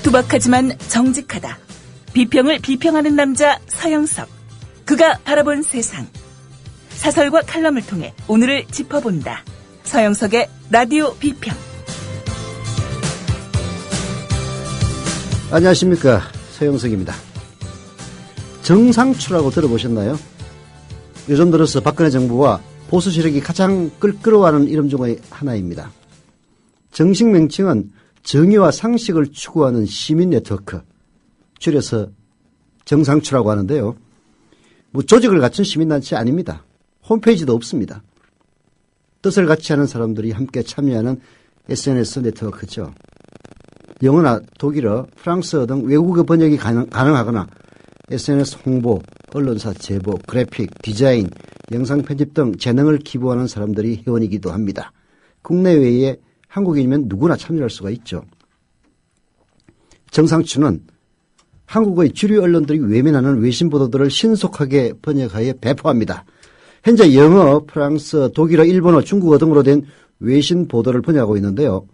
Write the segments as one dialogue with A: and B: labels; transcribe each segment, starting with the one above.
A: 투박하지만 정직하다. 비평을 비평하는 남자 서영석. 그가 바라본 세상. 사설과 칼럼을 통해 오늘을 짚어본다. 서영석의 라디오 비평.
B: 안녕하십니까, 서영석입니다. 정상추라고 들어보셨나요? 요즘 들어서 박근혜 정부와 보수 세력이 가장 끌끌어하는 이름 중의 하나입니다. 정식 명칭은 정의와 상식을 추구하는 시민 네트워크, 줄여서 정상추라고 하는데요. 조직을 갖춘 시민단체 아닙니다. 홈페이지도 없습니다. 뜻을 같이 하는 사람들이 함께 참여하는 SNS 네트워크죠. 영어나 독일어, 프랑스어 등 외국어 번역이 가능하거나 SNS 홍보, 언론사 제보, 그래픽, 디자인, 영상 편집 등 재능을 기부하는 사람들이 회원이기도 합니다. 국내외에 한국인이면 누구나 참여할 수가 있죠. 정상추는 한국의 주류 언론들이 외면하는 외신 보도들을 신속하게 번역하여 배포합니다. 현재 영어, 프랑스어, 독일어, 일본어, 중국어 등으로 된 외신 보도를 번역하고 있는데요.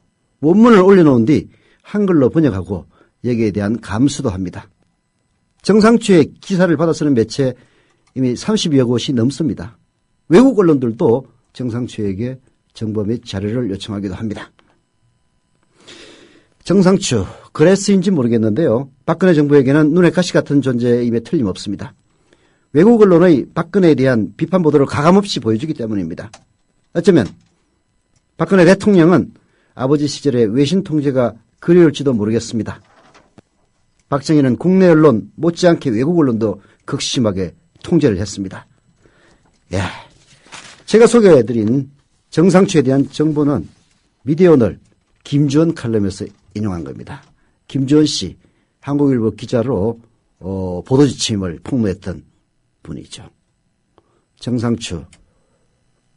B: 원문을 올려놓은 뒤 한글로 번역하고 여기에 대한 감수도 합니다. 정상추의 기사를 받아 쓰는 매체 이미 30여 곳이 넘습니다. 외국 언론들도 정상추에게 정보 및 자료를 요청하기도 합니다. 정상추, 그래스인지 모르겠는데요. 박근혜 정부에게는 눈의 가시 같은 존재임에 틀림없습니다. 외국 언론의 박근혜에 대한 비판 보도를 가감없이 보여주기 때문입니다. 어쩌면 박근혜 대통령은 아버지 시절의 외신 통제가 그리울지도 모르겠습니다. 박정희는 국내 언론 못지않게 외국 언론도 극심하게 통제를 했습니다. 제가 소개해드린 정상추에 대한 정보는 미디어오늘 김주원 칼럼에서 인용한 겁니다. 김주원 씨, 한국일보 기자로 보도지침을 폭로했던 분이죠. 정상추,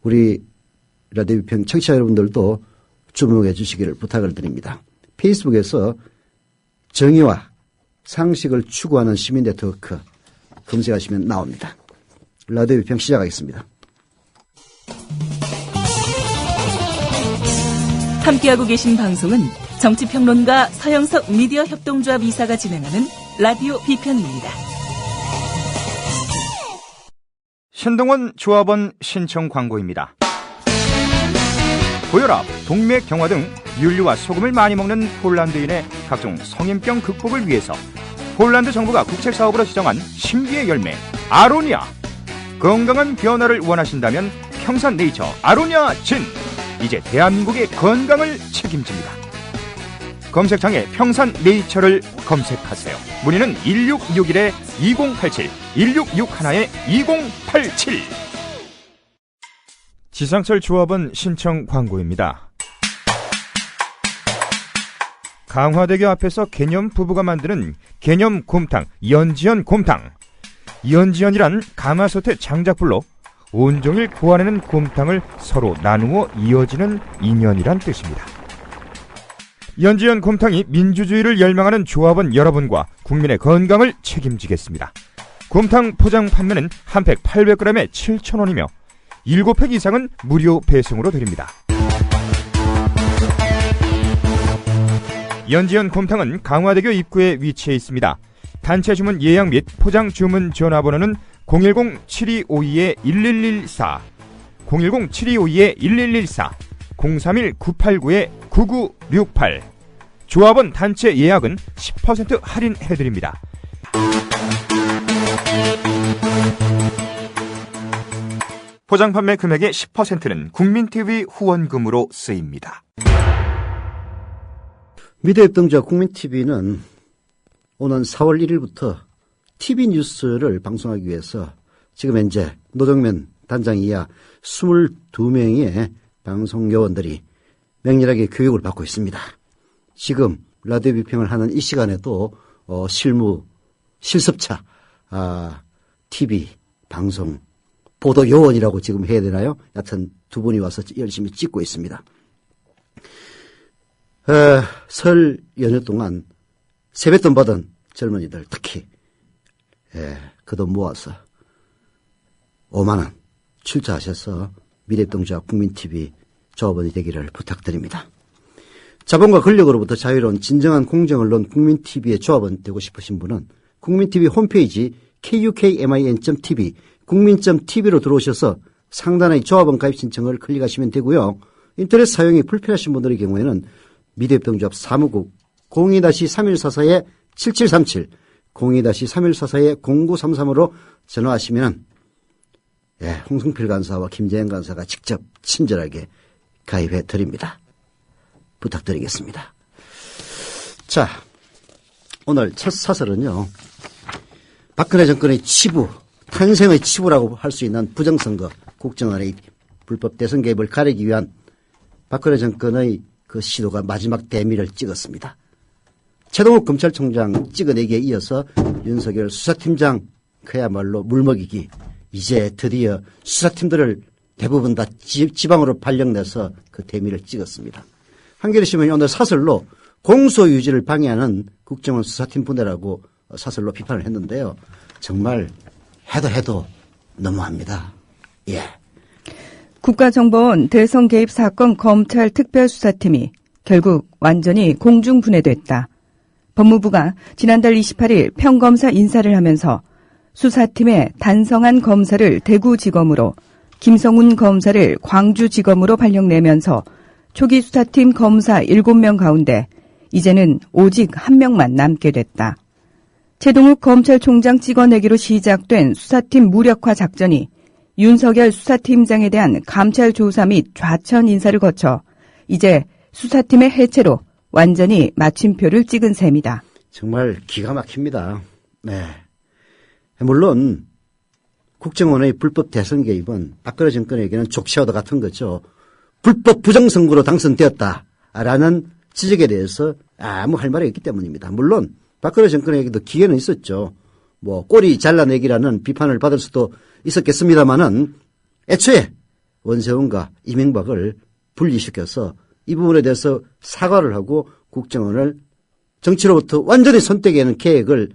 B: 우리 라디오 비평 청취자 여러분들도 주목해 주시기를 부탁을 드립니다. 페이스북에서 정의와 상식을 추구하는 시민 네트워크 검색하시면 나옵니다. 라디오 비평 시작하겠습니다.
A: 함께하고 계신 방송은 정치평론가 서영석 미디어 협동조합 이사가 진행하는 라디오 비평입니다.
C: 신동원 조합원 신청 광고입니다. 고혈압, 동맥 경화 등 윤리와 소금을 많이 먹는 폴란드인의 각종 성인병 극복을 위해서 폴란드 정부가 국책사업으로 지정한 신비의 열매 아로니아. 건강한 변화를 원하신다면 평산네이처 아로니아 진. 이제 대한민국의 건강을 책임집니다. 검색창에 평산네이처를 검색하세요. 문의는 1661-2087, 1661-2087. 지상철 조합원 신청 광고입니다. 강화대교 앞에서 개념 부부가 만드는 개념 곰탕, 연지연 곰탕. 연지연이란 가마솥의 장작불로 온종일 구워내는 곰탕을 서로 나누어 이어지는 인연이란 뜻입니다. 연지연 곰탕이 민주주의를 열망하는 조합원 여러분과 국민의 건강을 책임지겠습니다. 곰탕 포장 판매는 한 팩 800g에 7,000원이며 7팩 이상은 무료 배송으로 드립니다. 연지연 곰탕은 강화대교 입구에 위치해 있습니다. 단체 주문 예약 및 포장 주문 전화번호는 010-7252-1114, 010-7252-1114, 031-989-9968. 조합원 단체 예약은 10% 할인해드립니다. 포장 판매 금액의 10%는 국민TV 후원금으로 쓰입니다.
B: 미디어협동조합 국민TV는 오는 4월 1일부터 TV뉴스를 방송하기 위해서 지금 현재 노정면 단장 이하 22명의 방송요원들이 맹렬하게 교육을 받고 있습니다. 지금 라디오 비평을 하는 이 시간에도 실습차 TV 방송 보도 요원이라고 지금 해야 되나요? 여튼 두 분이 와서 열심히 찍고 있습니다. 설 연휴 동안 세뱃돈 받은 젊은이들 특히 그 돈 모아서 5만 원 출자하셔서 미래협동조합 국민TV 조합원이 되기를 부탁드립니다. 자본과 권력으로부터 자유로운 진정한 공정언론 국민TV의 조합원 되고 싶으신 분은 국민TV 홈페이지 kukmin.tv 국민.tv로 들어오셔서 상단의 조합원 가입 신청을 클릭하시면 되고요. 인터넷 사용이 불편하신 분들의 경우에는 미디어협동조합 사무국 02-3144-7737 02-3144-0933으로 전화하시면 홍성필 간사와 김재현 간사가 직접 친절하게 가입해 드립니다. 부탁드리겠습니다. 자, 오늘 첫 사설은요. 박근혜 정권의 치부, 탄생의 치부라고 할 수 있는 부정선거, 국정원의 불법 대선 개입을 가리기 위한 박근혜 정권의 그 시도가 마지막 대미를 찍었습니다. 최동욱 검찰총장 찍어내기에 이어서 윤석열 수사팀장 그야말로 물먹이기, 이제 드디어 수사팀들을 대부분 다 지방으로 발령내서 그 대미를 찍었습니다. 한겨레신문이 오늘 사설로 공소유지를 방해하는 국정원 수사팀 분해라고 사설로 비판을 했는데요. 정말 해도 너무합니다. 예.
D: 국가정보원 대선 개입 사건 검찰 특별수사팀이 결국 완전히 공중분해됐다. 법무부가 지난달 28일 평검사 인사를 하면서 수사팀의 단성한 검사를 대구지검으로, 김성훈 검사를 광주지검으로 발령내면서 초기 수사팀 검사 7명 가운데 이제는 오직 1명만 남게 됐다. 최동욱 검찰총장 찍어내기로 시작된 수사팀 무력화 작전이 윤석열 수사팀장에 대한 감찰 조사 및 좌천 인사를 거쳐 이제 수사팀의 해체로 완전히 마침표를 찍은 셈이다.
B: 정말 기가 막힙니다. 네. 물론 국정원의 불법 대선 개입은 박근혜 정권에게는 족쇄와도 같은 거죠. 불법 부정선거로 당선되었다라는 지적에 대해서 아무 할 말이 없기 때문입니다. 물론 박근혜 정권에게도 기회는 있었죠. 뭐 꼬리 잘라내기라는 비판을 받을 수도 있었겠습니다마는 애초에 원세훈과 이명박을 분리시켜서 이 부분에 대해서 사과를 하고 국정원을 정치로부터 완전히 손떼게하는 계획을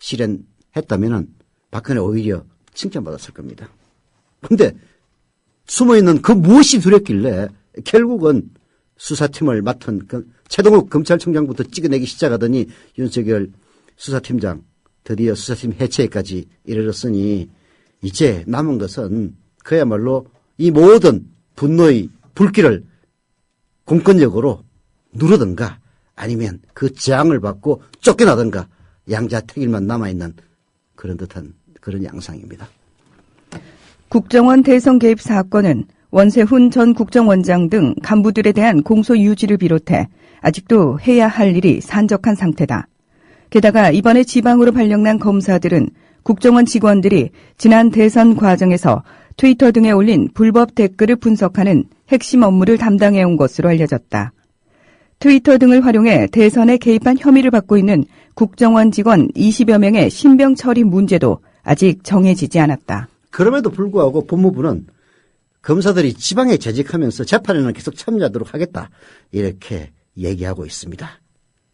B: 실현했다면 박근혜 오히려 칭찬받았을 겁니다. 그런데 숨어있는 그 무엇이 두렵길래 결국은 수사팀을 맡은 그 최동욱 검찰총장부터 찍어내기 시작하더니 윤석열 수사팀장 드디어 수사팀 해체까지 이르렀으니 이제 남은 것은 그야말로 이 모든 분노의 불길을 공권력으로 누르든가 아니면 그 재앙을 받고 쫓겨나든가 양자택일만 남아있는 그런 듯한 그런 양상입니다.
D: 국정원 대선 개입 사건은 원세훈 전 국정원장 등 간부들에 대한 공소 유지를 비롯해 아직도 해야 할 일이 산적한 상태다. 게다가 이번에 지방으로 발령난 검사들은 국정원 직원들이 지난 대선 과정에서 트위터 등에 올린 불법 댓글을 분석하는 핵심 업무를 담당해온 것으로 알려졌다. 트위터 등을 활용해 대선에 개입한 혐의를 받고 있는 국정원 직원 20여 명의 신병 처리 문제도 아직 정해지지 않았다.
B: 그럼에도 불구하고 법무부는 검사들이 지방에 재직하면서 재판에는 계속 참여하도록 하겠다 이렇게 얘기하고 있습니다.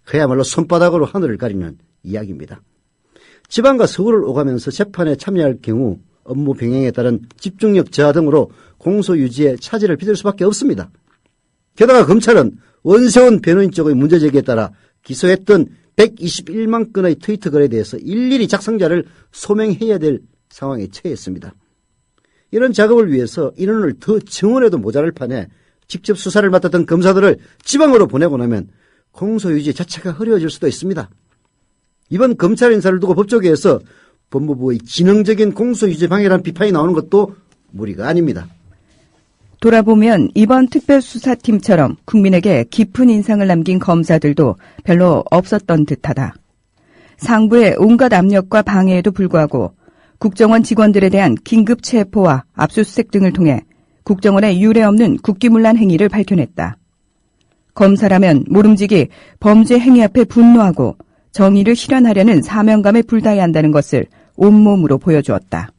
B: 그야말로 손바닥으로 하늘을 가리는 이야기입니다. 지방과 서울을 오가면서 재판에 참여할 경우 업무 병행에 따른 집중력 저하 등으로 공소유지에 차질을 빚을 수밖에 없습니다. 게다가 검찰은 원세훈 변호인 쪽의 문제제기에 따라 기소했던 121만 건의 트위터 글에 대해서 일일이 작성자를 소명해야 될 상황에 처했습니다. 이런 작업을 위해서 인원을 더 증원해도 모자랄 판에 직접 수사를 맡았던 검사들을 지방으로 보내고 나면 공소유지 자체가 흐려질 수도 있습니다. 이번 검찰 인사를 두고 법조계에서 법무부의 지능적인 공소유지 방해라는 비판이 나오는 것도 무리가 아닙니다.
D: 돌아보면 이번 특별수사팀처럼 국민에게 깊은 인상을 남긴 검사들도 별로 없었던 듯하다. 상부의 온갖 압력과 방해에도 불구하고 국정원 직원들에 대한 긴급 체포와 압수수색 등을 통해 국정원의 유례없는 국기문란 행위를 밝혀냈다. 검사라면 모름지기 범죄 행위 앞에 분노하고 정의를 실현하려는 사명감에 불다해야 한다는 것을 온몸으로 보여주었다.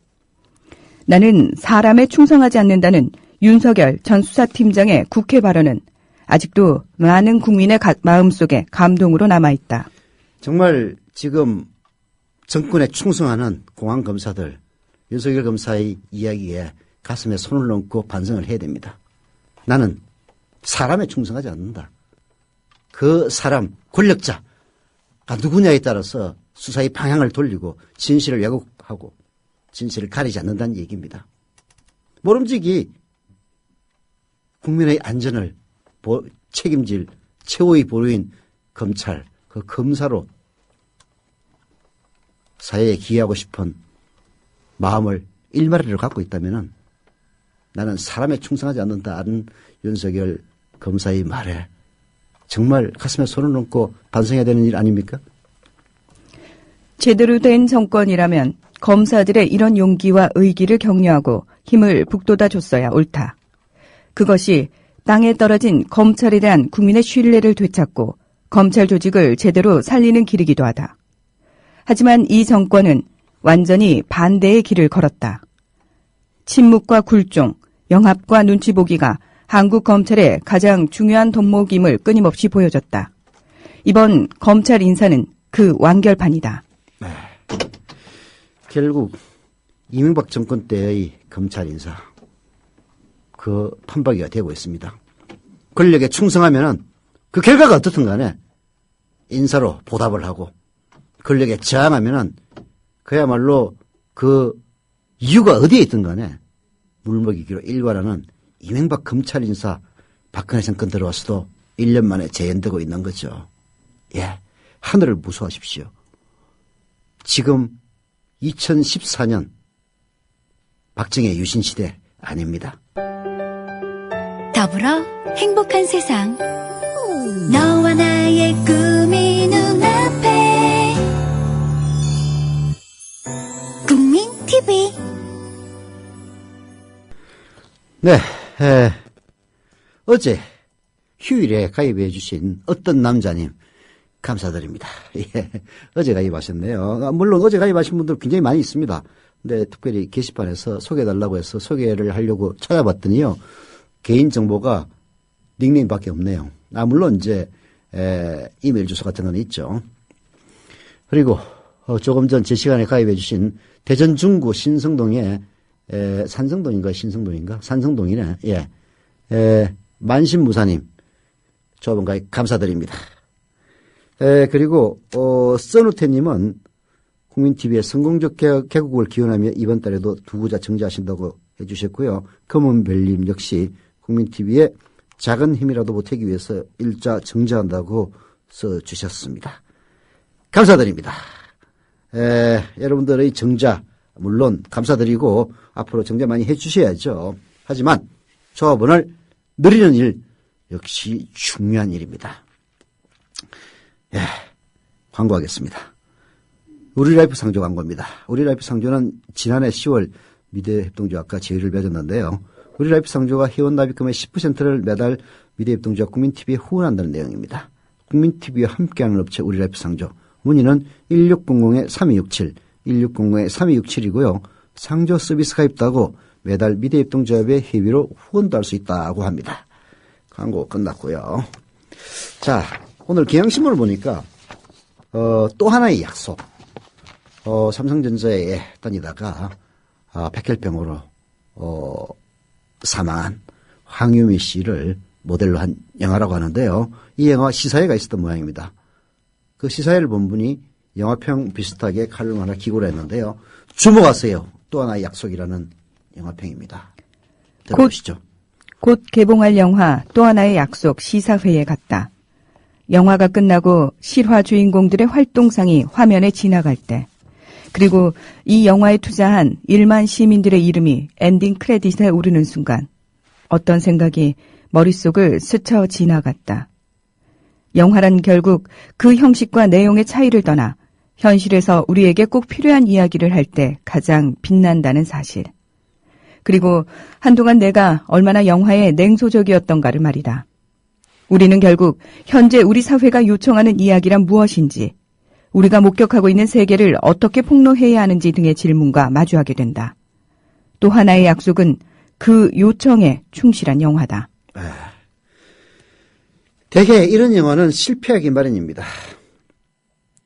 D: 나는 사람에 충성하지 않는다는 윤석열 전 수사팀장의 국회 발언은 아직도 많은 국민의 마음속에 감동으로 남아있다.
B: 정말 지금 정권에 충성하는 공안검사들, 윤석열 검사의 이야기에 가슴에 손을 얹고 반성을 해야 됩니다. 나는 사람에 충성하지 않는다. 그 사람, 권력자가 누구냐에 따라서 수사의 방향을 돌리고 진실을 왜곡하고 진실을 가리지 않는다는 얘기입니다. 모름지기 국민의 안전을 책임질 최후의 보루인 검찰, 그 검사로 사회에 기여하고 싶은 마음을 일마리로 갖고 있다면 나는 사람에 충성하지 않는다는 윤석열 검사의 말에 정말 가슴에 손을 얹고 반성해야 되는 일 아닙니까?
D: 제대로 된 정권이라면 검사들의 이런 용기와 의기를 격려하고 힘을 북돋아줬어야 옳다. 그것이 땅에 떨어진 검찰에 대한 국민의 신뢰를 되찾고 검찰 조직을 제대로 살리는 길이기도 하다. 하지만 이 정권은 완전히 반대의 길을 걸었다. 침묵과 굴종, 영합과 눈치 보기가 한국 검찰의 가장 중요한 덕목임을 끊임없이 보여줬다. 이번 검찰 인사는 그 완결판이다.
B: 결국 이명박 정권 때의 검찰 인사 그 판박이가 되고 있습니다. 권력에 충성하면은 그 결과가 어떻든 간에 인사로 보답을 하고 권력에 저항하면은 그야말로 그 이유가 어디에 있든 간에 물먹이기로 일관하는 이명박 검찰 인사 박근혜 정권 들어와서도 1년 만에 재현되고 있는 거죠. 예, 하늘을 무서워하십시오. 지금 2014년 박정희 유신 시대 아닙니다.
E: 더불어 행복한 세상 너와 나의 꿈이 눈앞에 국민 TV.
B: 네, 어제 휴일에 가입해 주신 어떤 남자님 감사드립니다. 예, 어제 가입하셨네요. 물론 어제 가입하신 분들 굉장히 많이 있습니다. 근데 특별히 게시판에서 소개해달라고 해서 소개를 하려고 찾아봤더니요. 개인정보가 닉네임밖에 없네요. 물론 이제 이메일 주소 같은 건 있죠. 그리고 조금 전 제 시간에 가입해 주신 대전 중구 신성동에 산성동인가 신성동인가? 산성동이네. 예. 만신무사님 조금 가입 감사드립니다. 그리고 써누태님은 국민TV의 성공적 개국을 기원하며 이번 달에도 두 구자 정지하신다고 해주셨고요. 검은별님 역시 국민TV의 작은 힘이라도 보태기 위해서 일자 정지한다고 써주셨습니다. 감사드립니다. 여러분들의 정자 물론 감사드리고 앞으로 정자 많이 해주셔야죠. 하지만 조합원을 늘리는 일 역시 중요한 일입니다. 예, 광고하겠습니다. 우리라이프 상조 광고입니다. 우리라이프 상조는 지난해 10월 미래협동조합과 제휴를 맺었는데요. 우리라이프 상조가 회원 납입금의 10%를 매달 미래협동조합 국민TV에 후원한다는 내용입니다. 국민TV와 함께하는 업체 우리라이프 상조. 문의는 1600-3267, 1600-3267이고요. 상조 서비스 가입도 하고 매달 미래협동조합의 회비로 후원도 할 수 있다고 합니다. 광고 끝났고요. 자, 오늘 경향신문을 보니까 또 하나의 약속. 삼성전자에 다니다가 백혈병으로 사망한 황유미 씨를 모델로 한 영화라고 하는데요. 이 영화 시사회가 있었던 모양입니다. 그 시사회를 본 분이 영화평 비슷하게 칼럼 하나 기고를 했는데요. 주목하세요. 또 하나의 약속이라는 영화평입니다. 들어보시죠.
D: 곧 개봉할 영화 또 하나의 약속 시사회에 갔다. 영화가 끝나고 실화 주인공들의 활동상이 화면에 지나갈 때, 그리고 이 영화에 투자한 1만 시민들의 이름이 엔딩 크레딧에 오르는 순간 어떤 생각이 머릿속을 스쳐 지나갔다. 영화란 결국 그 형식과 내용의 차이를 떠나 현실에서 우리에게 꼭 필요한 이야기를 할 때 가장 빛난다는 사실. 그리고 한동안 내가 얼마나 영화에 냉소적이었던가를 말이다. 우리는 결국 현재 우리 사회가 요청하는 이야기란 무엇인지, 우리가 목격하고 있는 세계를 어떻게 폭로해야 하는지 등의 질문과 마주하게 된다. 또 하나의 약속은 그 요청에 충실한 영화다.
B: 대개 이런 영화는 실패하기 마련입니다.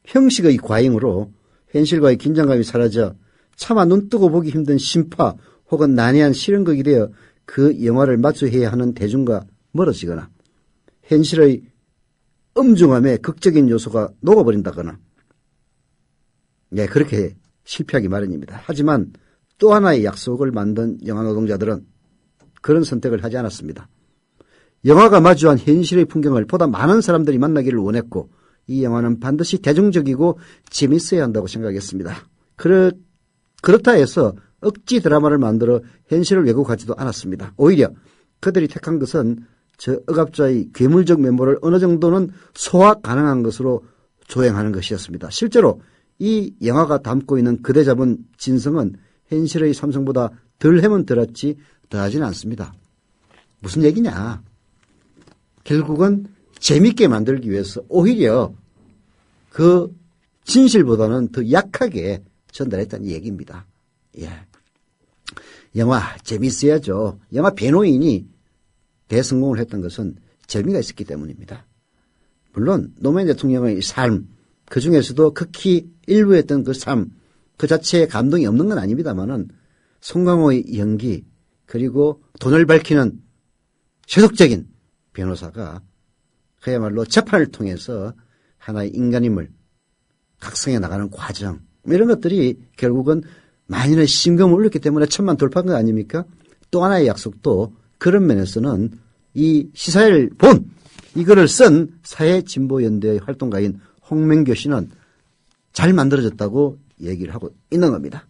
B: 형식의 과잉으로 현실과의 긴장감이 사라져 차마 눈뜨고 보기 힘든 심파 혹은 난해한 실현극이 되어 그 영화를 마주해야 하는 대중과 멀어지거나 현실의 엄중함의 극적인 요소가 녹아버린다거나, 네, 그렇게 실패하기 마련입니다. 하지만 또 하나의 약속을 만든 영화 노동자들은 그런 선택을 하지 않았습니다. 영화가 마주한 현실의 풍경을 보다 많은 사람들이 만나기를 원했고, 이 영화는 반드시 대중적이고 재밌어야 한다고 생각했습니다. 그렇다 해서 억지 드라마를 만들어 현실을 왜곡하지도 않았습니다. 오히려 그들이 택한 것은 저 억압자의 괴물적 면모를 어느 정도는 소화 가능한 것으로 조행하는 것이었습니다. 실제로 이 영화가 담고 있는 그대 잡은 진성은 현실의 삼성보다 덜 해면 덜했지 더하지는 않습니다. 무슨 얘기냐? 결국은 재밌게 만들기 위해서 오히려 그 진실보다는 더 약하게 전달했다는 얘기입니다. 예. 영화 재밌어야죠. 영화 배노인이 대성공을 했던 것은 재미가 있었기 때문입니다. 물론 노무현 대통령의 삶, 그중에서도 극히 일부했던 그 삶, 그 자체에 감동이 없는 건 아닙니다만은 송강호의 연기, 그리고 돈을 밝히는 세속적인 변호사가 그야말로 재판을 통해서 하나의 인간임을 각성해 나가는 과정, 이런 것들이 결국은 만인의 심금을 울렸기 때문에 천만 돌파한 거 아닙니까? 또 하나의 약속도 그런 면에서는 이 시사회를 본 이거를 쓴 사회진보연대의 활동가인 홍명교 씨는 잘 만들어졌다고 얘기를 하고 있는 겁니다.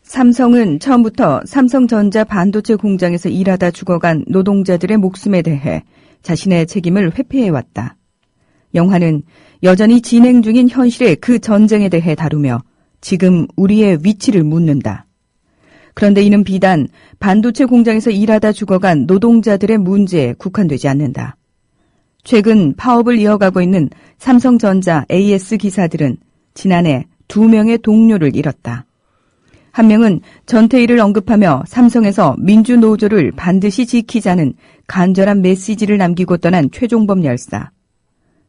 D: 삼성은 처음부터 삼성전자 반도체 공장에서 일하다 죽어간 노동자들의 목숨에 대해 자신의 책임을 회피해왔다. 영화는 여전히 진행 중인 현실의 그 전쟁에 대해 다루며 지금 우리의 위치를 묻는다. 그런데 이는 비단 반도체 공장에서 일하다 죽어간 노동자들의 문제에 국한되지 않는다. 최근 파업을 이어가고 있는 삼성전자 AS 기사들은 지난해 2명의 동료를 잃었다. 한 명은 전태일을 언급하며 삼성에서 민주노조를 반드시 지키자는 간절한 메시지를 남기고 떠난 최종범 열사.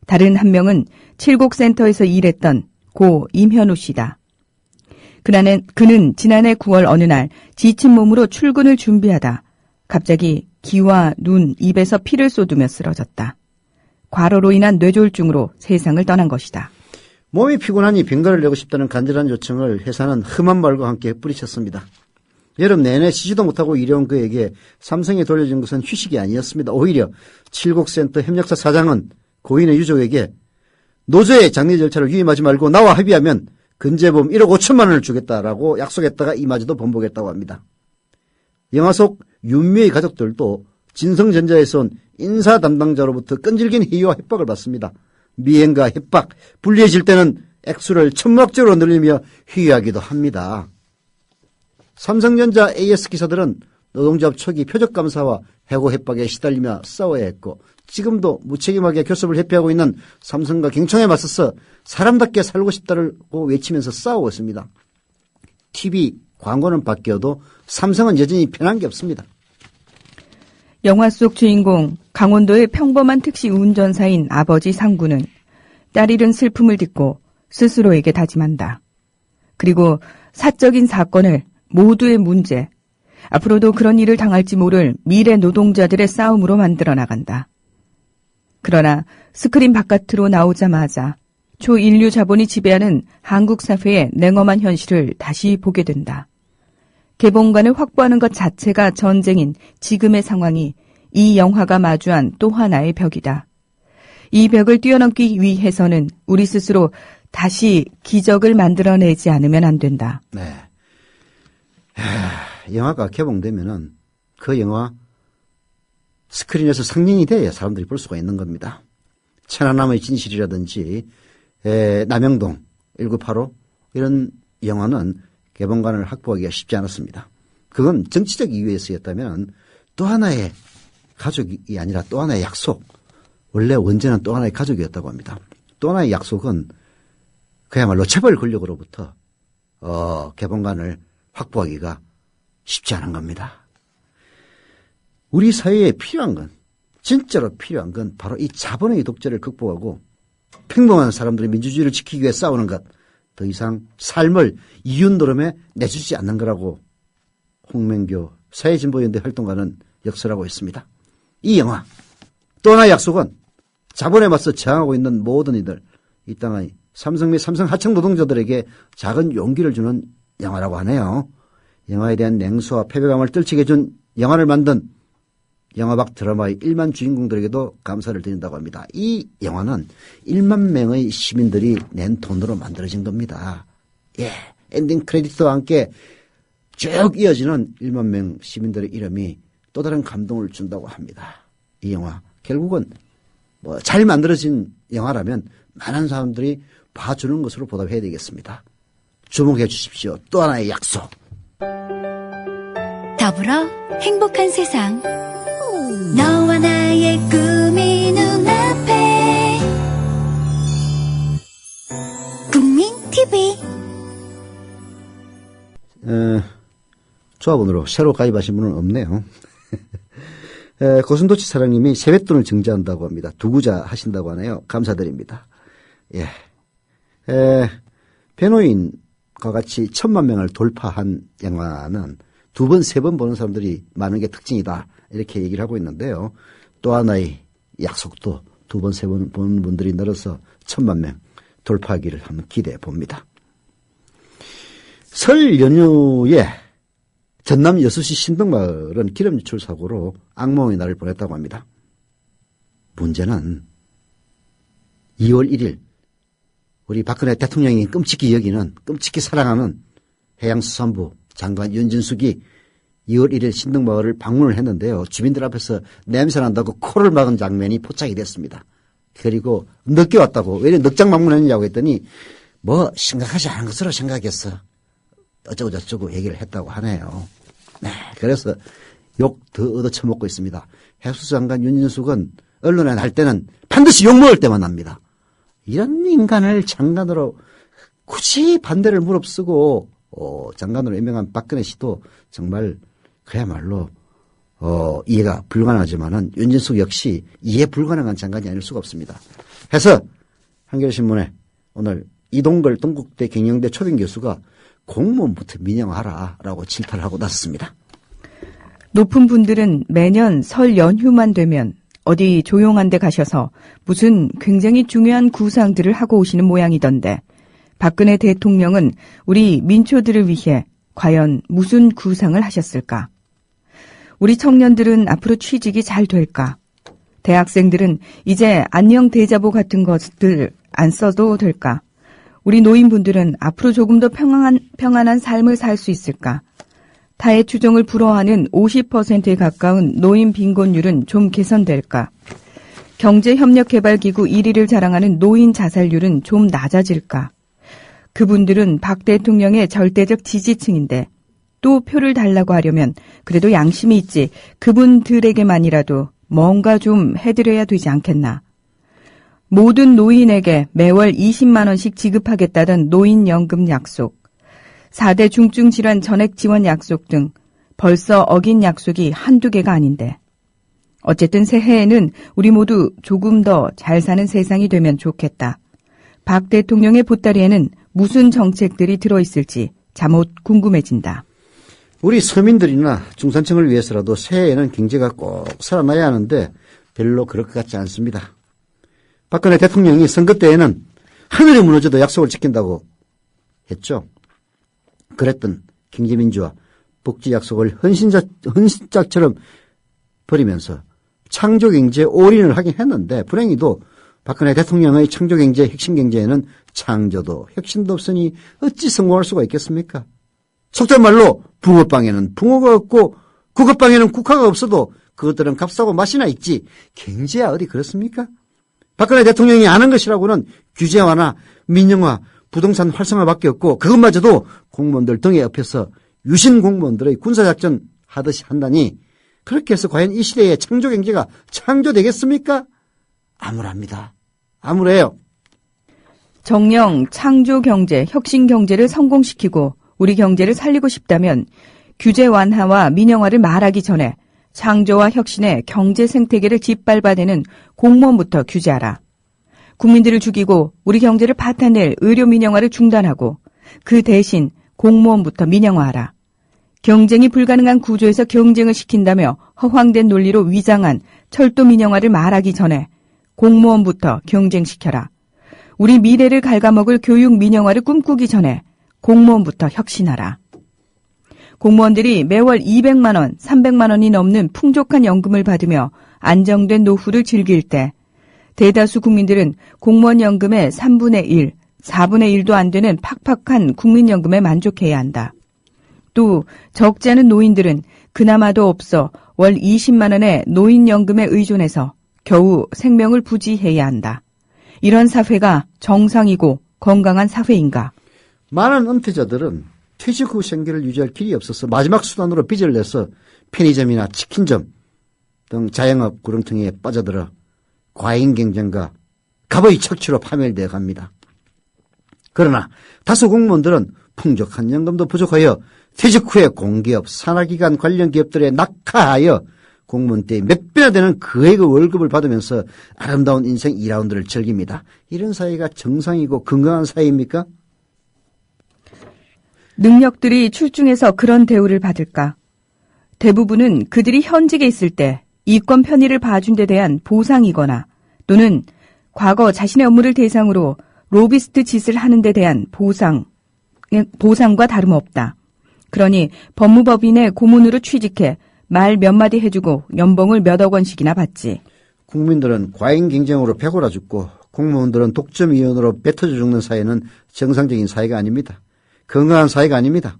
D: 다른 한 명은 칠곡센터에서 일했던 고 임현우 씨다. 그는 지난해 9월 어느 날 지친 몸으로 출근을 준비하다 갑자기 귀와 눈, 입에서 피를 쏟으며 쓰러졌다. 과로로 인한 뇌졸중으로 세상을 떠난 것이다.
B: 몸이 피곤하니 병가를 내고 싶다는 간절한 요청을 회사는 험한 말과 함께 뿌리쳤습니다. 여름 내내 쉬지도 못하고 일해온 그에게 삼성에 돌려준 것은 휴식이 아니었습니다. 오히려 칠곡센터 협력사 사장은 고인의 유족에게 노조의 장례 절차를 위임하지 말고 나와 합의하면 근제보험 1억 5천만 원을 주겠다라고 약속했다가 이마저도 번복했다고 합니다. 영화 속 윤미의 가족들도 진성전자에서 온 인사 담당자로부터 끈질긴 회유와 협박을 받습니다. 미행과 협박, 불리해질 때는 액수를 천문학적으로 늘리며 회유하기도 합니다. 삼성전자 AS 기사들은 노동조합 초기 표적감사와 해고 협박에 시달리며 싸워야 했고 지금도 무책임하게 교섭을 회피하고 있는 삼성과 경청에 맞서서 사람답게 살고 싶다고 외치면서 싸우고 있습니다. TV 광고는 바뀌어도 삼성은 여전히 편한 게 없습니다.
D: 영화 속 주인공 강원도의 평범한 택시 운전사인 아버지 상구는 딸 잃은 슬픔을 딛고 스스로에게 다짐한다. 그리고 사적인 사건을 모두의 문제, 앞으로도 그런 일을 당할지 모를 미래 노동자들의 싸움으로 만들어 나간다. 그러나 스크린 바깥으로 나오자마자 초인류 자본이 지배하는 한국 사회의 냉엄한 현실을 다시 보게 된다. 개봉관을 확보하는 것 자체가 전쟁인 지금의 상황이 이 영화가 마주한 또 하나의 벽이다. 이 벽을 뛰어넘기 위해서는 우리 스스로 다시 기적을 만들어내지 않으면 안 된다.
B: 네. 영화가 개봉되면은 그 영화 스크린에서 상영이 돼야 사람들이 볼 수가 있는 겁니다. 천안함의 진실이라든지 남영동 1985 이런 영화는 개봉관을 확보하기가 쉽지 않았습니다. 그건 정치적 이유에서였다면 또 하나의 가족이 아니라 또 하나의 약속, 원래 원제는 또 하나의 가족이었다고 합니다. 또 하나의 약속은 그야말로 재벌 권력으로부터 개봉관을 확보하기가 쉽지 않은 겁니다. 우리 사회에 필요한 건, 진짜로 필요한 건 바로 이 자본의 독재를 극복하고 평범한 사람들의 민주주의를 지키기 위해 싸우는 것, 더 이상 삶을 이윤노름에 내주지 않는 거라고 홍명교 사회진보연대 활동가는 역설하고 있습니다. 이 영화 또 하나의 약속은 자본에 맞서 저항하고 있는 모든 이들, 이 땅의 삼성 및 삼성 하청 노동자들에게 작은 용기를 주는 영화라고 하네요. 영화에 대한 냉소와 패배감을 떨치게 해준 영화를 만든 영화박 드라마의 1만 주인공들에게도 감사를 드린다고 합니다. 이 영화는 1만 명의 시민들이 낸 돈으로 만들어진 겁니다. 예, 엔딩 크레딧과 함께 쭉 이어지는 1만 명 시민들의 이름이 또 다른 감동을 준다고 합니다. 이 영화 결국은 잘 만들어진 영화라면 많은 사람들이 봐주는 것으로 보답해야 되겠습니다. 주목해 주십시오. 또 하나의 약속.
E: 더불어 행복한 세상. 너와 나의 꿈이 눈앞에. 국민 TV.
B: 조합원으로 새로 가입하신 분은 없네요. 고슴도치 사장님이 세뱃돈을 증자한다고 합니다. 두구자 하신다고 하네요. 감사드립니다. 예. 배노인과 같이 1000만 명을 돌파한 영화는 2번, 3번 보는 사람들이 많은 게 특징이다. 이렇게 얘기를 하고 있는데요. 또 하나의 약속도 2번, 3번 보는 분들이 늘어서 1000만 명 돌파하기를 한번 기대해 봅니다. 설 연휴에 전남 여수시 신덕마을은 기름 유출 사고로 악몽의 날을 보냈다고 합니다. 문제는 2월 1일 우리 박근혜 대통령이 끔찍히 여기는, 끔찍히 사랑하는 해양수산부 장관 윤진숙이 2월 1일 신덕마을을 방문을 했는데요. 주민들 앞에서 냄새난다고 코를 막은 장면이 포착이 됐습니다. 그리고 늦게 왔다고, 왜 이렇게 늦장 방문했냐고 했더니 심각하지 않은 것으로 생각했어. 어쩌고 저쩌고 얘기를 했다고 하네요. 네, 그래서 욕 더 얻어쳐먹고 있습니다. 해수장관 윤진숙은 언론에 날 때는 반드시 욕먹을 때만 납니다. 이런 인간을 장관으로 굳이 반대를 무릅쓰고 장관으로 임명한 박근혜 씨도 정말 그야말로 이해가 불가능하지만은 윤진숙 역시 이해 불가능한 장관이 아닐 수가 없습니다. 해서 한겨레신문에 오늘 이동걸 동국대 경영대 초빙 교수가 공무원부터 민영화하라라고 질타를 하고 나섰습니다.
D: 높은 분들은 매년 설 연휴만 되면 어디 조용한 데 가셔서 무슨 굉장히 중요한 구상들을 하고 오시는 모양이던데 박근혜 대통령은 우리 민초들을 위해 과연 무슨 구상을 하셨을까? 우리 청년들은 앞으로 취직이 잘 될까? 대학생들은 이제 안녕 대자보 같은 것들 안 써도 될까? 우리 노인분들은 앞으로 조금 더 평안한 삶을 살 수 있을까? 타의 추종을 불허하는 50%에 가까운 노인 빈곤율은 좀 개선될까? 경제협력개발기구 1위를 자랑하는 노인 자살률은 좀 낮아질까? 그분들은 박 대통령의 절대적 지지층인데 또 표를 달라고 하려면 그래도 양심이 있지 그분들에게만이라도 뭔가 좀 해드려야 되지 않겠나? 모든 노인에게 매월 20만 원씩 지급하겠다던 노인연금 약속, 4대 중증질환 전액 지원 약속 등 벌써 어긴 약속이 한두 개가 아닌데 어쨌든 새해에는 우리 모두 조금 더 잘 사는 세상이 되면 좋겠다. 박 대통령의 보따리에는 무슨 정책들이 들어있을지 잠옷 궁금해진다.
B: 우리 서민들이나 중산층을 위해서라도 새해에는 경제가 꼭 살아나야 하는데 별로 그럴 것 같지 않습니다. 박근혜 대통령이 선거 때에는 하늘이 무너져도 약속을 지킨다고 했죠. 그랬던 경제민주화, 복지 약속을 헌신짝처럼 버리면서 창조경제에 올인을 하긴 했는데 불행히도 박근혜 대통령의 창조경제, 혁신경제에는 창조도 혁신도 없으니 어찌 성공할 수가 있겠습니까? 속된 말로 붕어빵에는 붕어가 없고 국어빵에는 국화가 없어도 그것들은 값싸고 맛이나 있지 경제야 어디 그렇습니까? 박근혜 대통령이 아는 것이라고는 규제 완화, 민영화, 부동산 활성화밖에 없고 그것마저도 공무원들 등에 업혀서 유신 공무원들의 군사작전 하듯이 한다니 그렇게 해서 과연 이 시대에 창조경제가 창조되겠습니까? 암울합니다. 암울해요.
D: 정녕 창조경제, 혁신경제를 성공시키고 우리 경제를 살리고 싶다면 규제 완화와 민영화를 말하기 전에 창조와 혁신의 경제 생태계를 짓밟아내는 공무원부터 규제하라. 국민들을 죽이고 우리 경제를 파탄낼 의료 민영화를 중단하고 그 대신 공무원부터 민영화하라. 경쟁이 불가능한 구조에서 경쟁을 시킨다며 허황된 논리로 위장한 철도 민영화를 말하기 전에 공무원부터 경쟁시켜라. 우리 미래를 갉아먹을 교육 민영화를 꿈꾸기 전에 공무원부터 혁신하라. 공무원들이 매월 200만 원, 300만 원이 넘는 풍족한 연금을 받으며 안정된 노후를 즐길 때 대다수 국민들은 공무원 연금의 3분의 1, 4분의 1도 안 되는 팍팍한 국민연금에 만족해야 한다. 또 적지 않은 노인들은 그나마도 없어 월 20만 원의 노인연금에 의존해서 겨우 생명을 부지해야 한다. 이런 사회가 정상이고 건강한 사회인가?
B: 많은 은퇴자들은 퇴직 후 생계를 유지할 길이 없어서 마지막 수단으로 빚을 내서 편의점이나 치킨점 등 자영업 구렁텅이에 빠져들어 과잉 경쟁과 갑의 척추로 파멸되어 갑니다. 그러나 다수 공무원들은 풍족한 연금도 부족하여 퇴직 후에 공기업, 산하기관 관련 기업들에 낙하하여 공무원 때 몇 배나 되는 그액의 월급을 받으면서 아름다운 인생 2라운드를 즐깁니다. 이런 사회가 정상이고 건강한 사회입니까?
D: 능력들이 출중해서 그런 대우를 받을까? 대부분은 그들이 현직에 있을 때 이권 편의를 봐준 데 대한 보상이거나 또는 과거 자신의 업무를 대상으로 로비스트 짓을 하는 데 대한 보상과 다름없다. 그러니 법무법인의 고문으로 취직해 말 몇 마디 해주고 연봉을 몇억 원씩이나 받지.
B: 국민들은 과잉 경쟁으로 배골아 죽고 공무원들은 독점위원으로 뱉어져 죽는 사회는 정상적인 사회가 아닙니다. 건강한 사회가 아닙니다.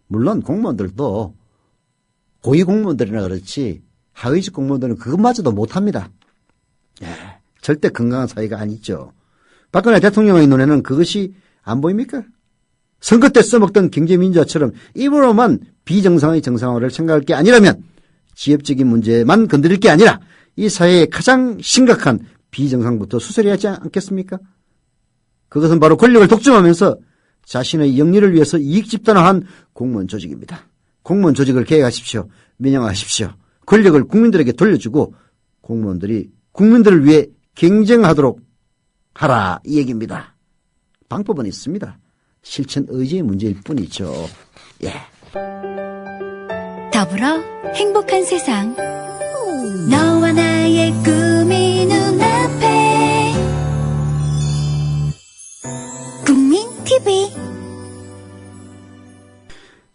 B: 물론 공무원들도 고위 공무원들이나 그렇지 하위직 공무원들은 그것마저도 못합니다. 절대 건강한 사회가 아니죠. 박근혜 대통령의 눈에는 그것이 안 보입니까? 선거 때 써먹던 경제민주화처럼 입으로만 비정상의 정상화를 생각할 게 아니라면 지엽적인 문제만 건드릴 게 아니라 이 사회의 가장 심각한 비정상부터 수설해야 하지 않겠습니까? 그것은 바로 권력을 독점하면서 자신의 영리를 위해서 이익 집단화한 공무원 조직입니다. 공무원 조직을 개혁하십시오. 민영화하십시오. 권력을 국민들에게 돌려주고 공무원들이 국민들을 위해 경쟁하도록 하라 이 얘기입니다. 방법은 있습니다. 실천 의지의 문제일 뿐이죠. 예.
E: 더불어 행복한 세상. 너와 나의 꿈이 눈앞에. 국민 TV.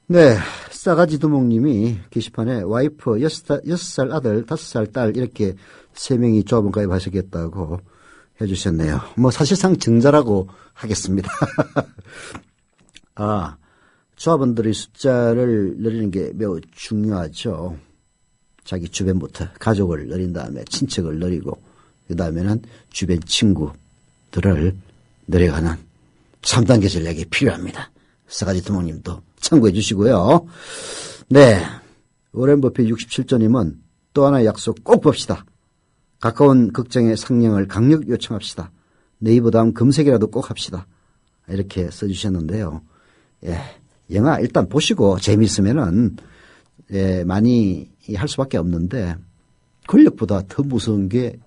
B: 네, 싸가지 두목님이 게시판에 와이프 6살 아들 5살 딸 이렇게 3명이 조합원 가입하시겠다고 해주셨네요. 뭐 사실상 증자라고 하겠습니다. 조합원들의 숫자를 늘리는 게 매우 중요하죠. 자기 주변부터 가족을 늘린 다음에 친척을 늘리고 그 다음에는 주변 친구들을 늘려가는 3단계 전략이 필요합니다. 싸가지 두목님도 참고해 주시고요. 네, 워렌 버핏 67조님은 또 하나의 약속 꼭 봅시다. 가까운 극장의 상영을 강력 요청합시다. 네이버 다음 검색이라도 꼭 합시다. 이렇게 써주셨는데요. 예, 영화 일단 보시고 재미있으면은 많이 할 수밖에 없는데 권력보다 더 무서운 게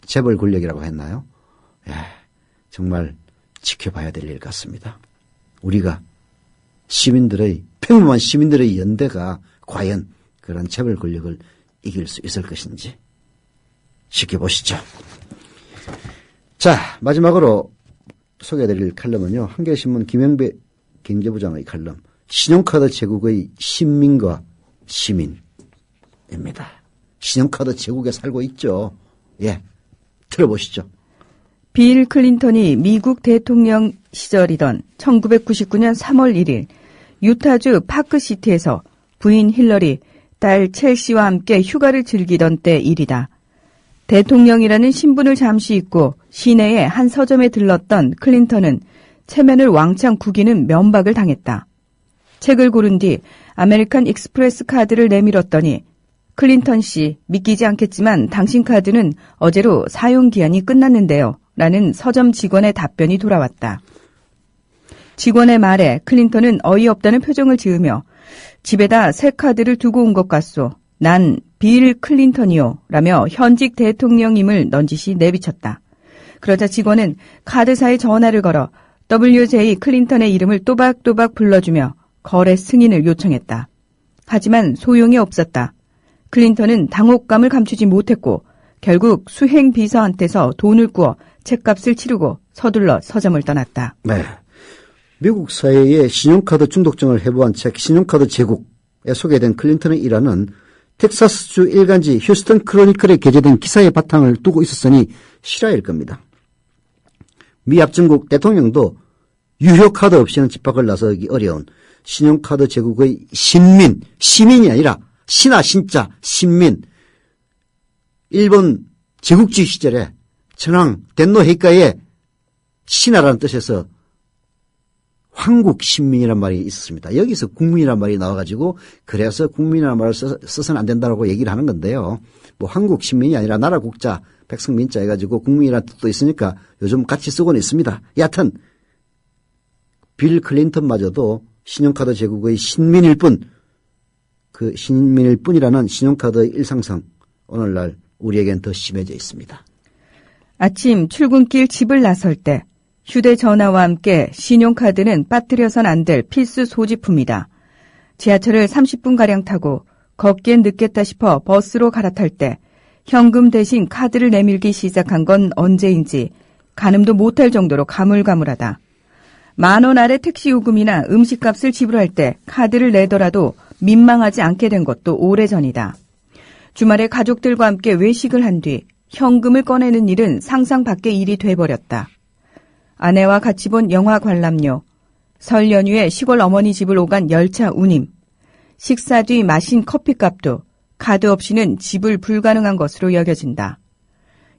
B: 재벌 권력이라고 했나요? 예, 정말 지켜봐야 될 일 같습니다. 우리가 평범한 시민들의 연대가 과연 그런 재벌 권력을 이길 수 있을 것인지 지켜보시죠. 자, 마지막으로 소개해드릴 칼럼은요. 한겨레신문 김영배 경제부장의 칼럼 신용카드 제국의 신민과 시민입니다. 신용카드 제국에 살고 있죠. 예, 들어보시죠.
D: 빌 클린턴이 미국 대통령 시절이던 1999년 3월 1일 유타주 파크시티에서 부인 힐러리, 딸 첼시와 함께 휴가를 즐기던 때 일이다. 대통령이라는 신분을 잠시 잊고 시내의 한 서점에 들렀던 클린턴은 체면을 왕창 구기는 면박을 당했다. 책을 고른 뒤 아메리칸 익스프레스 카드를 내밀었더니 클린턴 씨, 믿기지 않겠지만 당신 카드는 어제로 사용기한이 끝났는데요. 라는 서점 직원의 답변이 돌아왔다. 직원의 말에 클린턴은 어이없다는 표정을 지으며 집에다 새 카드를 두고 온 것 같소. 난 빌 클린턴이요. 라며 현직 대통령임을 넌지시 내비쳤다. 그러자 직원은 카드사에 전화를 걸어 WJ 클린턴의 이름을 또박또박 불러주며 거래 승인을 요청했다. 하지만 소용이 없었다. 클린턴은 당혹감을 감추지 못했고 결국 수행 비서한테서 돈을 구워 책값을 치르고 서둘러 서점을 떠났다.
B: 네. 미국 사회에 신용카드 중독증을 해부한 책 신용카드 제국에 소개된 클린턴의 일화는 텍사스주 일간지 휴스턴 크로니클에 게재된 기사의 바탕을 두고 있었으니 실화일 겁니다. 미 합중국 대통령도 유효카드 없이는 집 밖을 나서기 어려운 신용카드 제국의 시민이 아니라 신하 신자 신민, 일본 제국주의 시절에 천황 덴노 헤이카의 신하라는 뜻에서 황국 신민이란 말이 있었습니다. 여기서 국민이란 말이 나와가지고 그래서 국민이라는 말을 써서는 안 된다고 얘기를 하는 건데요. 뭐 황국 신민이 아니라 나라 국자 백성 민자 해가지고 국민이라는 뜻도 있으니까 요즘 같이 쓰고는 있습니다. 여하튼 빌 클린턴마저도 신용카드 제국의 신민일 뿐, 그 신민일 뿐이라는 신용카드의 일상성 오늘날 우리에겐 더 심해져 있습니다.
D: 아침 출근길 집을 나설 때 휴대전화와 함께 신용카드는 빠뜨려선 안 될 필수 소지품이다. 지하철을 30분가량 타고 걷기엔 늦겠다 싶어 버스로 갈아탈 때 현금 대신 카드를 내밀기 시작한 건 언제인지 가늠도 못할 정도로 가물가물하다. 10,000원 아래 택시 요금이나 음식값을 지불할 때 카드를 내더라도 민망하지 않게 된 것도 오래전이다. 주말에 가족들과 함께 외식을 한 뒤 현금을 꺼내는 일은 상상 밖의 일이 돼버렸다. 아내와 같이 본 영화 관람료, 설 연휴에 시골 어머니 집을 오간 열차 운임, 식사 뒤 마신 커피값도 카드 없이는 지불 불가능한 것으로 여겨진다.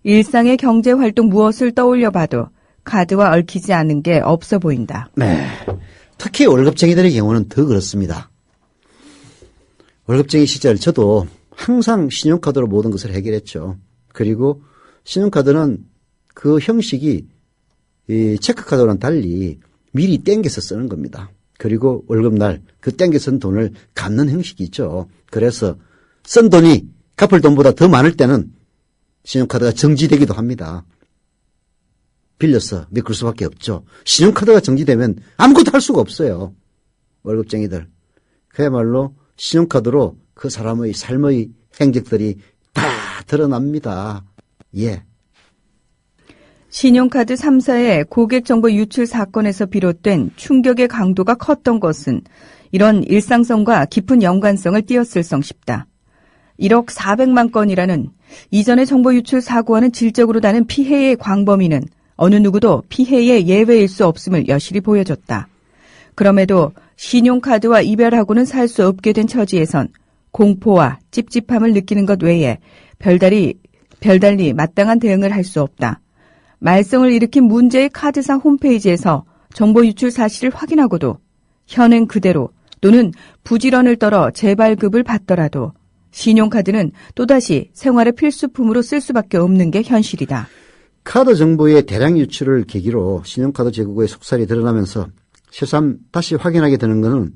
D: 일상의 경제활동 무엇을 떠올려 봐도 카드와 얽히지 않은 게 없어 보인다.
B: 네. 특히 월급쟁이들의 경우는 더 그렇습니다. 월급쟁이 시절 저도 항상 신용카드로 모든 것을 해결했죠. 그리고 신용카드는 그 형식이 이 체크카드와는 달리 미리 땡겨서 쓰는 겁니다. 그리고 월급날 그 땡겨 쓴 돈을 갚는 형식이 있죠. 그래서 쓴 돈이 갚을 돈보다 더 많을 때는 신용카드가 정지되기도 합니다. 빌려서 메꿀 수밖에 없죠. 신용카드가 정지되면 아무것도 할 수가 없어요. 월급쟁이들. 그야말로 신용카드로 그 사람의 삶의 행적들이 다 드러납니다. 예.
D: 신용카드 3사의 고객정보 유출 사건에서 비롯된 충격의 강도가 컸던 것은 이런 일상성과 깊은 연관성을 띄었을성 싶다. 1억 400만 건이라는 이전의 정보 유출 사고와는 질적으로 다른 피해의 광범위는 어느 누구도 피해의 예외일 수 없음을 여실히 보여줬다. 그럼에도 신용카드와 이별하고는 살 수 없게 된 처지에선 공포와 찝찝함을 느끼는 것 외에 별달리 마땅한 대응을 할 수 없다. 말썽을 일으킨 문제의 카드사 홈페이지에서 정보 유출 사실을 확인하고도 현행 그대로 또는 부지런을 떨어 재발급을 받더라도 신용카드는 또다시 생활의 필수품으로 쓸 수밖에 없는 게 현실이다.
B: 카드 정보의 대량 유출을 계기로 신용카드 제국의 속살이 드러나면서 새삼 다시 확인하게 되는 것은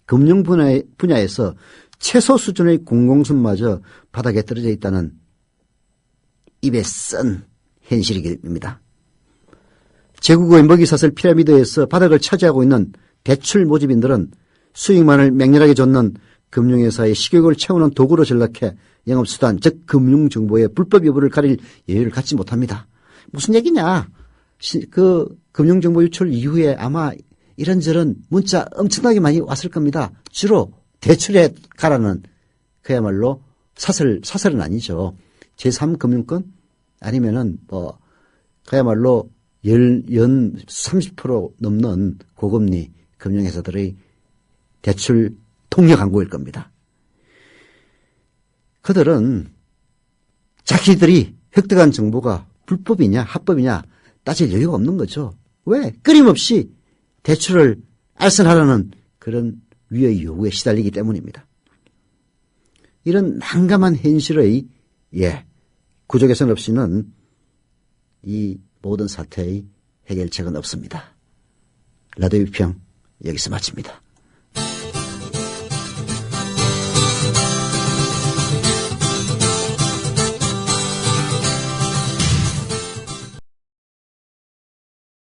B: 금융 분야에서 최소 수준의 공공성마저 바닥에 떨어져 있다는 입에 쓴 현실입니다. 제국의 먹이사슬 피라미드에서 바닥을 차지하고 있는 대출 모집인들은 수익만을 맹렬하게 줬는 금융회사의 식욕을 채우는 도구로 전락해 영업수단, 즉 금융정보의 불법 여부를 가릴 여유를 갖지 못합니다. 무슨 얘기냐? 그 금융정보 유출 이후에 아마 이런저런 문자 엄청나게 많이 왔을 겁니다. 주로 대출에 가라는 그야말로 사설은 아니죠. 제3금융권 아니면은 그야말로 연 30% 넘는 고금리 금융회사들의 대출 통역 광고일 겁니다. 그들은 자기들이 획득한 정보가 불법이냐 합법이냐 따질 여유가 없는 거죠. 왜? 끊임없이 대출을 알선하라는 그런 위의 요구에 시달리기 때문입니다. 이런 난감한 현실의 구조 개선 없이는 이 모든 사태의 해결책은 없습니다. 라디오 비평 여기서 마칩니다.